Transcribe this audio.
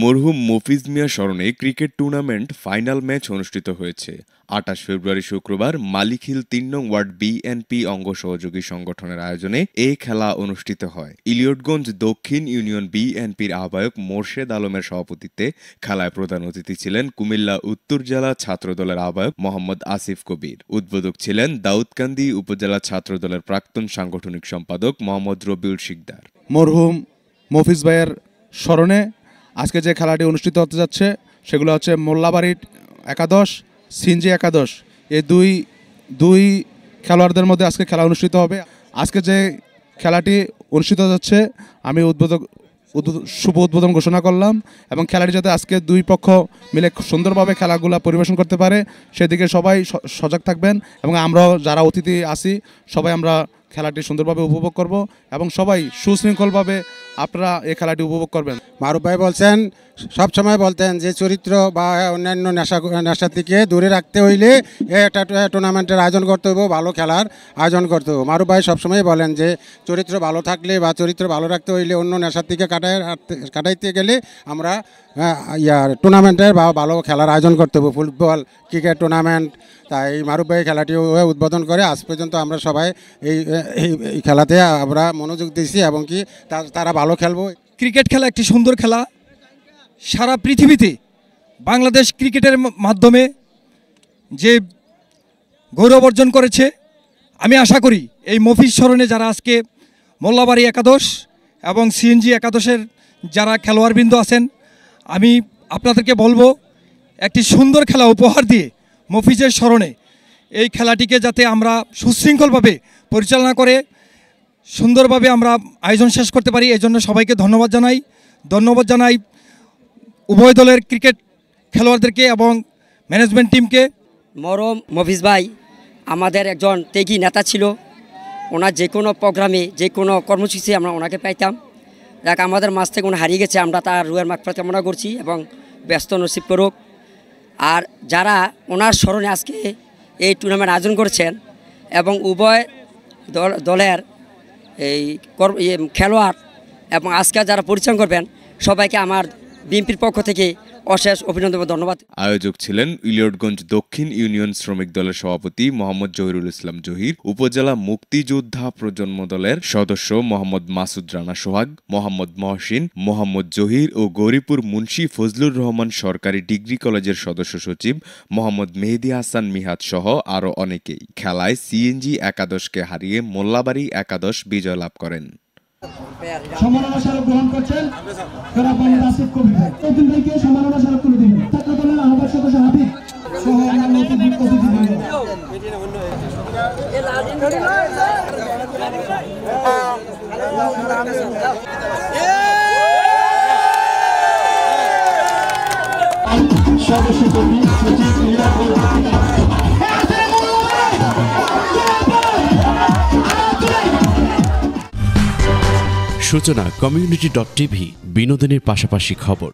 মরহুম মফিজ মিয়া স্মরণে cricket tournament final match অনুষ্ঠিত হয়েছে। ২৮ ফেব্রুয়ারি শুক্রবার মালিকহিল ৩ নং ওয়ার্ড বিএনপি অঙ্গ সহযোগী সংগঠনের আয়োজনে এই খেলা অনুষ্ঠিত হয়। ইলিয়টগঞ্জ দক্ষিণ ইউনিয়ন বিএনপির আহ্বায়ক মোর্শেদ আলমের সভাপতিত্বে খেলায় প্রধান অতিথি ছিলেন কুমিল্লা উত্তর জেলা ছাত্রদলের আহ্বায়ক মোহাম্মদ আসিফ কবির। উদ্বোধক ছিলেন দাউদকান্দি উপজেলা ছাত্রদলের প্রাক্তন সাংগঠনিক সম্পাদক মোহাম্মদ রবিউল শিকদার। মরহুম মফিজ ভাইয়ের স্মরণে আজকে যে খেলাটি অনুষ্ঠিত হতে যাচ্ছে সেগুলো হচ্ছে মোল্লাবাড়ির একাদশ, সিএনজি একাদশ। এই দুই খেলোয়াড়দের মধ্যে আজকে খেলা অনুষ্ঠিত হবে। আজকে যে খেলাটি অনুষ্ঠিত যাচ্ছে আমি শুভ উদ্বোধন ঘোষণা করলাম এবং খেলাটি যাতে আজকে দুই পক্ষ মিলে সুন্দরভাবে খেলাগুলো পরিবেশন করতে পারে সেদিকে সবাই সজাগ থাকবেন এবং আমরাও যারা অতিথি আছি সবাই আমরা খেলাটি সুন্দরভাবে উপভোগ করব এবং সবাই সুশৃঙ্খলভাবে আপনারা এই খেলাটি উপভোগ করবেন। মারুফ ভাই বলছেন, সবসময় বলতেন যে চরিত্র বা অন্যান্য নেশা থেকে দূরে রাখতে হইলে একটা টুর্নামেন্টের আয়োজন করতে হবে, ভালো খেলার আয়োজন করতে হবে। মারুফ ভাই সবসময় বলেন যে চরিত্র ভালো থাকলে বা চরিত্র ভালো রাখতে হইলে অন্য নেশার থেকে কাটাইতে গেলে আমরা টুর্নামেন্টের বা ভালো খেলার আয়োজন করতে হবে, ফুটবল ক্রিকেট টুর্নামেন্ট। তাই মারুফ ভাই খেলাটি উদ্বোধন করে আজ পর্যন্ত আমরা সবাই এই খেলাতে আমরা মনোযোগ দিয়েছি এবং কি তারা ভালো খেলবো। ক্রিকেট খেলা একটি সুন্দর খেলা। সারা পৃথিবীতে বাংলাদেশ ক্রিকেটের মাধ্যমে যে গৌরব অর্জন করেছে, আমি আশা করি এই মফিজ স্মরণে যারা আজকে মোল্লাবাড়ি একাদশ এবং সিএনজি একাদশের যারা খেলোয়াড়বৃন্দ আছেন, আমি আপনাদেরকে বলবো একটি সুন্দর খেলা উপহার দিয়ে মফিজের স্মরণে এই খেলাটিকে যাতে আমরা সুশৃঙ্খলভাবে পরিচালনা করে সুন্দরভাবে আমরা আয়োজন শেষ করতে পারি, এই জন্য সবাইকে ধন্যবাদ জানাই উভয় দলের ক্রিকেট খেলোয়াড়দেরকে এবং ম্যানেজমেন্ট টিমকে। মরহুম মফিজ ভাই আমাদের একজন ত্যাগী নেতা ছিল। ওনার যে কোনো প্রোগ্রামে যে কোনো কর্মসূচি আমরা ওনাকে পাইতাম। দেখ আমাদের মাঝ থেকে উনি হারিয়ে গেছে, আমরা তার রুহের মাগফিরাত কামনা করছি এবং ব্যস্ত নসিব করুক। আর যারা ওনার স্মরণে আজকে এই টুর্নামেন্ট আয়োজন করেছেন এবং উভয় দলের এই খেলোয়াড় এবং আজকে যারা পরিচালনা করবেন সবাইকে আমার বিএনপির পক্ষ থেকে অশেষ অভিনন্দন ও ধন্যবাদ। আয়োজক ছিলেন ইলিয়টগঞ্জ দক্ষিণ ইউনিয়ন শ্রমিক দলের সভাপতি মোহাম্মদ জহিরুল ইসলাম জহির, উপজেলা মুক্তিযোদ্ধা প্রজন্ম দলের সদস্য মোহাম্মদ মাসুদ রানা সোহাগ, মোহাম্মদ মহসিন, মোহাম্মদ জহির ও গৌরীপুর মুন্সি ফজলুর রহমান সরকারি ডিগ্রি কলেজের সদস্য সচিব মোহাম্মদ মেহেদি হাসান মিহাদ সহ আরও অনেকেই। খেলায় সিএনজি একাদশকে হারিয়ে মোল্লাবাড়ি একাদশ বিজয় লাভ করেন। সম্মাননা স্মারক গ্রহণ করছেন আসিফ কবির ভাই। নতুন ভাইকে সম্মাননা স্মারক তুলে দিবেন। ছাত্র দলের আহ্বায়ক সদস্য হাবিব সহ অন্যান্য সূচনা community.tv বিনোদনের পাশাপাশি খবর।